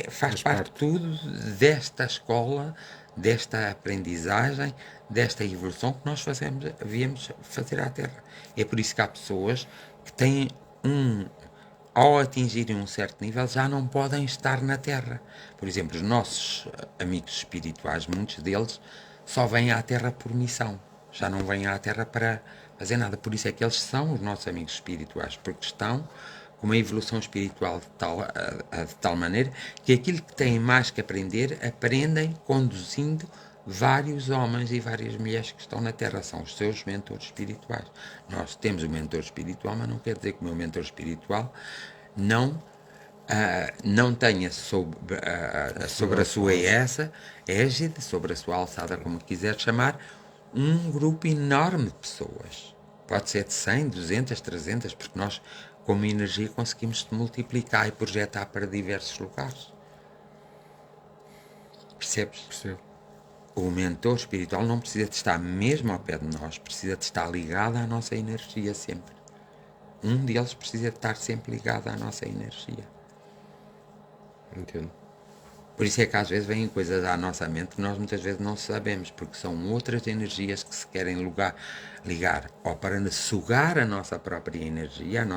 faz parte tudo desta escola, desta aprendizagem, desta evolução que nós viemos fazer à Terra. É por isso que há pessoas que têm ao atingirem um certo nível, já não podem estar na Terra. Por exemplo, os nossos amigos espirituais, muitos deles, só vêm à Terra por missão. Já não vêm à Terra para fazer nada. Por isso é que eles são os nossos amigos espirituais, porque estão com uma evolução espiritual de tal maneira que aquilo que têm mais que aprender, aprendem conduzindo vários homens e várias mulheres que estão na Terra. São os seus mentores espirituais. Nós temos o mentor espiritual, mas não quer dizer que o meu mentor espiritual não tenha sobre a sua égide, sobre a sua alçada, como quiser chamar, um grupo enorme de pessoas. Pode ser de 100, 200, 300, porque nós, como energia, conseguimos multiplicar e projetar para diversos lugares. Percebes? Percebo. O mentor espiritual não precisa de estar mesmo ao pé de nós, precisa de estar ligado à nossa energia sempre. Um deles precisa de estar sempre ligado à nossa energia. Entendo. Por isso é que às vezes vêm coisas à nossa mente que nós muitas vezes não sabemos, porque são outras energias que se querem ligar ou para sugar a nossa própria energia,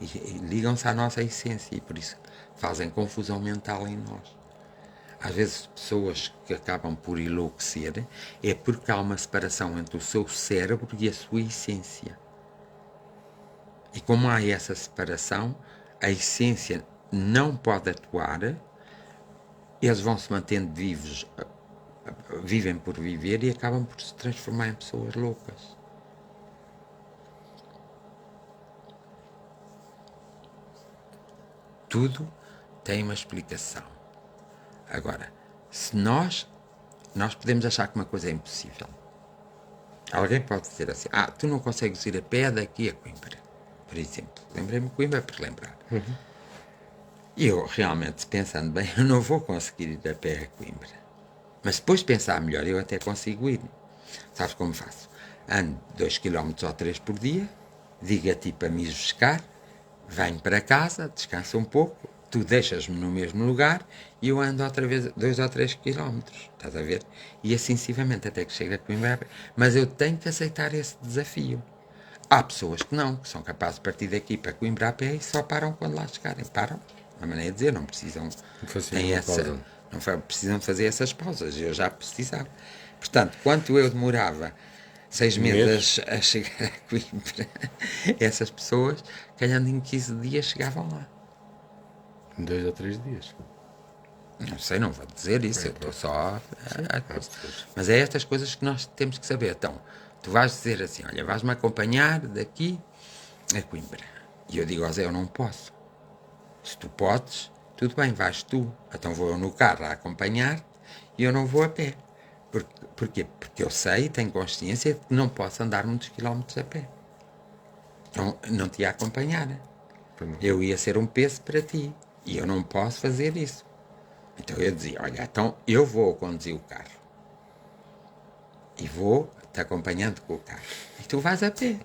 e ligam-se à nossa essência e por isso fazem confusão mental em nós. Às vezes pessoas que acabam por enlouquecer é porque há uma separação entre o seu cérebro e a sua essência. E como há essa separação, a essência não pode atuar, eles vão se mantendo vivos, vivem por viver e acabam por se transformar em pessoas loucas. Tudo tem uma explicação. Agora, se nós podemos achar que uma coisa é impossível. Alguém pode dizer assim, tu não consegues ir a pé daqui a Coimbra, por exemplo. Lembrei-me de Coimbra por lembrar. E eu, realmente, pensando bem, eu não vou conseguir ir a pé a Coimbra. Mas depois de pensar melhor, eu até consigo ir. Sabes como faço? Ando 2 km ou 3 por dia, digo a ti para me buscar, venho para casa, descanso um pouco, tu deixas-me no mesmo lugar e eu ando outra vez 2 ou 3 km. Estás a ver? E assim sucessivamente até que chega a Coimbra. Mas eu tenho que aceitar esse desafio. Há pessoas que não, que são capazes de partir daqui para Coimbra a pé e só param quando lá chegarem. Param. Uma maneira de dizer, não precisam. Não precisam fazer essas pausas. Eu já precisava. Portanto, quanto eu demorava 6 meses a chegar a Coimbra, essas pessoas, calhando em 15 dias, chegavam lá. Em 2 ou 3 dias. Não sei, não vou dizer isso, eu estou só. Mas é estas coisas que nós temos que saber. Então, tu vais dizer assim: olha, vais-me acompanhar daqui a Coimbra. E eu digo ao Zé: eu não posso. Se tu podes, tudo bem, vais tu. Então vou eu no carro a acompanhar e eu não vou a pé. Porquê? Porque eu sei, tenho consciência de que não posso andar muitos quilómetros a pé. Então, não te ia acompanhar. Eu ia ser um peso para ti. E eu não posso fazer isso. Então eu dizia: olha, então eu vou conduzir o carro. E vou te acompanhando com o carro. E tu vais a pé.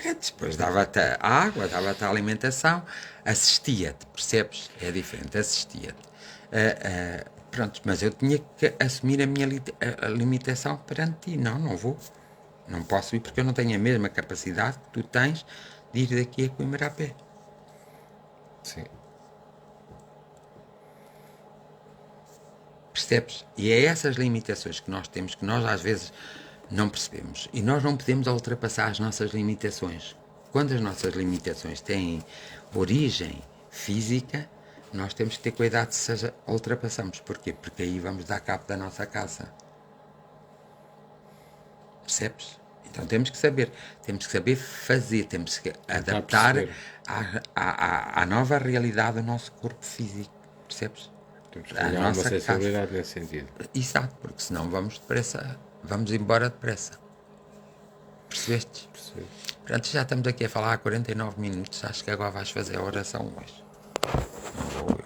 Depois dava-te a água, dava-te a alimentação, assistia-te, percebes? É diferente, assistia-te. Pronto, mas eu tinha que assumir a minha limitação perante ti. Não vou. Não posso ir porque eu não tenho a mesma capacidade que tu tens de ir daqui a Coimbra a pé. Sim. Percebes? E é essas limitações que nós temos que nós às vezes não percebemos. E nós não podemos ultrapassar as nossas limitações. Quando as nossas limitações têm origem física, nós temos que ter cuidado se as ultrapassamos. Porquê? Porque aí vamos dar cabo da nossa casa. Percebes? Então temos que saber fazer, temos que adaptar à nova realidade do nosso corpo físico. Percebes? Temos que ganhar uma sensibilidade nesse sentido. Exato, porque senão vamos depressa, vamos embora depressa. Percebeste? Percebo. Pronto, já estamos aqui a falar há 49 minutos, acho que agora vais fazer a oração hoje. Não vou eu.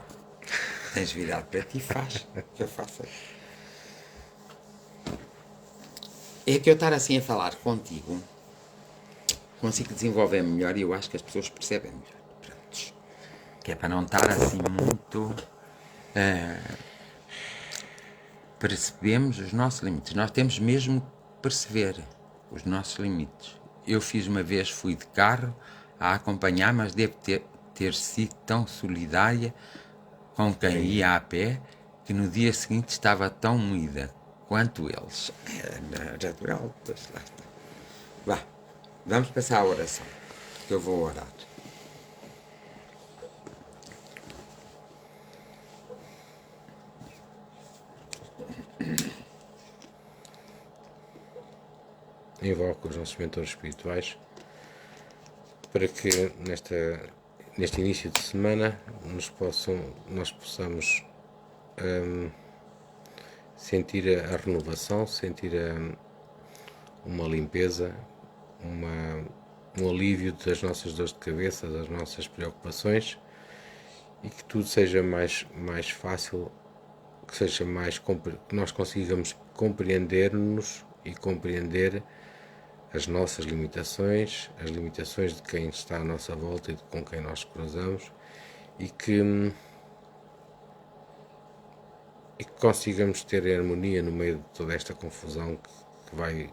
Tens virado para ti, faz, que eu faça. É que eu estar assim a falar contigo, consigo desenvolver melhor e eu acho que as pessoas percebem melhor. Pronto. Que é para não estar assim muito... percebemos os nossos limites. Nós temos mesmo que perceber os nossos limites. Eu fiz uma vez, fui de carro a acompanhar, mas devo ter sido tão solidária com quem ia a pé, que no dia seguinte estava tão moída quanto eles. É natural, pois lá está. Vá, vamos passar a oração, que eu vou orar. Invoco os nossos mentores espirituais para que neste início de semana nós possamos sentir a renovação, sentir uma limpeza, um alívio das nossas dores de cabeça, das nossas preocupações, e que tudo seja mais fácil, que nós consigamos compreender-nos e compreender as nossas limitações, as limitações de quem está à nossa volta e com quem nós cruzamos, e que consigamos ter harmonia no meio de toda esta confusão que vai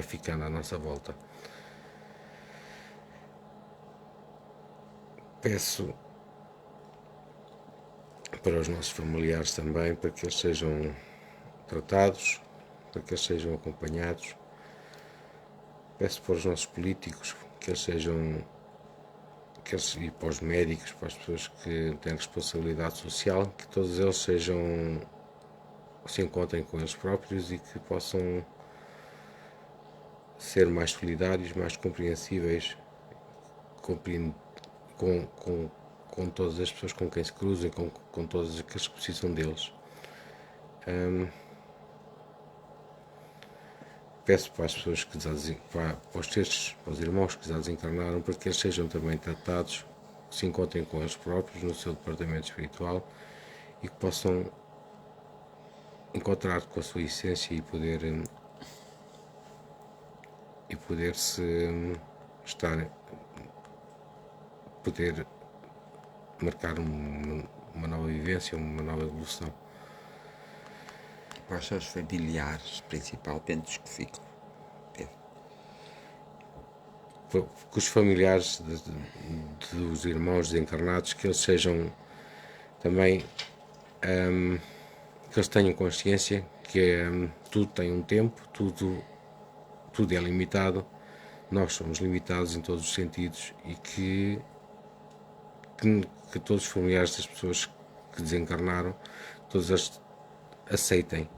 ficando à nossa volta. Peço para os nossos familiares também, para que eles sejam tratados, para que eles sejam acompanhados. Peço para os nossos políticos que eles sejam, e para os médicos, para as pessoas que têm responsabilidade social, que todos eles se encontrem com eles próprios e que possam ser mais solidários, mais compreensíveis com todas as pessoas com quem se cruzam, com todas aqueles que precisam deles. Peço para as pessoas para os irmãos que já desencarnaram, para que eles sejam também tratados, que se encontrem com eles próprios no seu departamento espiritual e que possam encontrar com a sua essência e poder marcar uma nova vivência, uma nova evolução. Para os seus familiares, principalmente os que ficam. Que os familiares dos irmãos desencarnados, que eles sejam também, que eles tenham consciência que tudo tem um tempo, tudo é limitado, nós somos limitados em todos os sentidos, e que todos os familiares das pessoas que desencarnaram, todos eles aceitem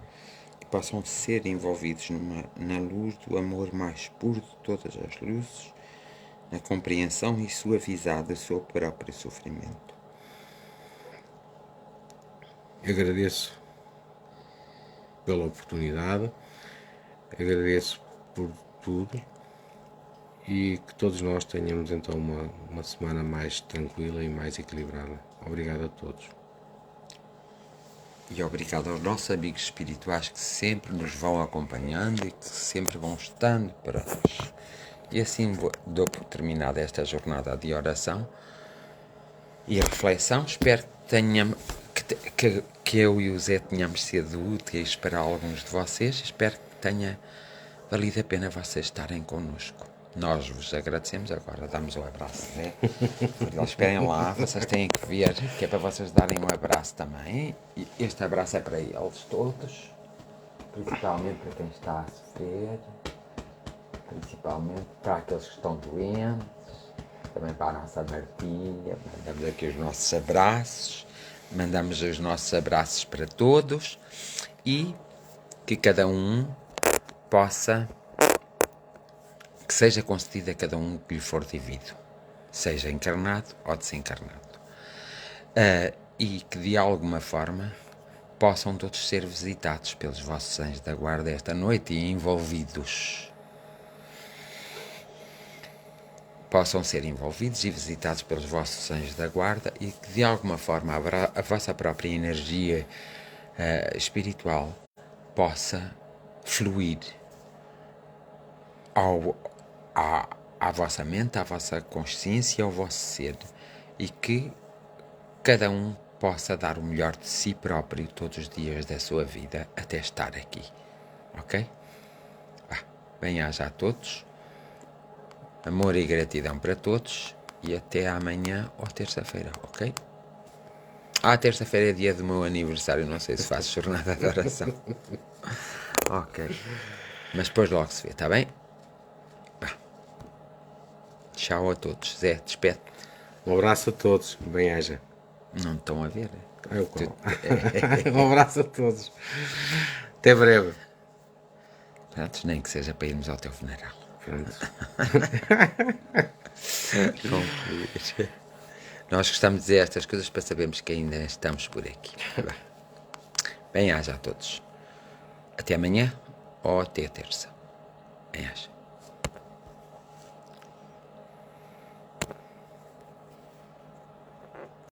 e possam ser envolvidos na luz do amor mais puro de todas as luzes, na compreensão e suavizar do seu próprio sofrimento. Agradeço pela oportunidade, agradeço por tudo, e que todos nós tenhamos então uma semana mais tranquila e mais equilibrada. Obrigado a todos. E obrigado aos nossos amigos espirituais que sempre nos vão acompanhando e que sempre vão estando para nós. E assim dou por terminada esta jornada de oração e reflexão. Espero que eu e o Zé tenhamos sido úteis para alguns de vocês. Espero que tenha valido a pena vocês estarem connosco. Nós vos agradecemos. Agora damos um abraço, Zé. Eles esperem lá, vocês têm que ver, que é para vocês darem um abraço também. E este abraço é para eles todos, principalmente para quem está a sofrer, principalmente para aqueles que estão doentes, também para a nossa Martinha. Mandamos aqui os nossos abraços, mandamos os nossos abraços para todos, e que cada um possa, que seja concedido a cada um que lhe for devido, seja encarnado ou desencarnado, e que de alguma forma possam todos ser visitados pelos vossos anjos da guarda esta noite e envolvidos. Possam ser envolvidos e visitados pelos vossos anjos da guarda, e que de alguma forma a vossa própria energia espiritual possa fluir à vossa mente, à vossa consciência, ao vosso ser, e que cada um possa dar o melhor de si próprio todos os dias da sua vida até estar aqui. Ok? Bem-aja a todos. Amor e gratidão para todos. E até amanhã ou terça-feira, ok? Terça-feira é dia do meu aniversário, não sei se faço jornada de oração. Ok. Mas depois logo se vê, está bem? Vá. Tchau a todos. Zé, despede. Um abraço a todos. Bem-aja. Não estão a ver? Eu como. Um abraço a todos. Até breve. Pronto, nem que seja para irmos ao teu funeral. Pronto. Concluir. Nós gostamos de dizer estas coisas para sabermos que ainda estamos por aqui. Bem-aja a todos. Até amanhã ou até terça. Bem-aja.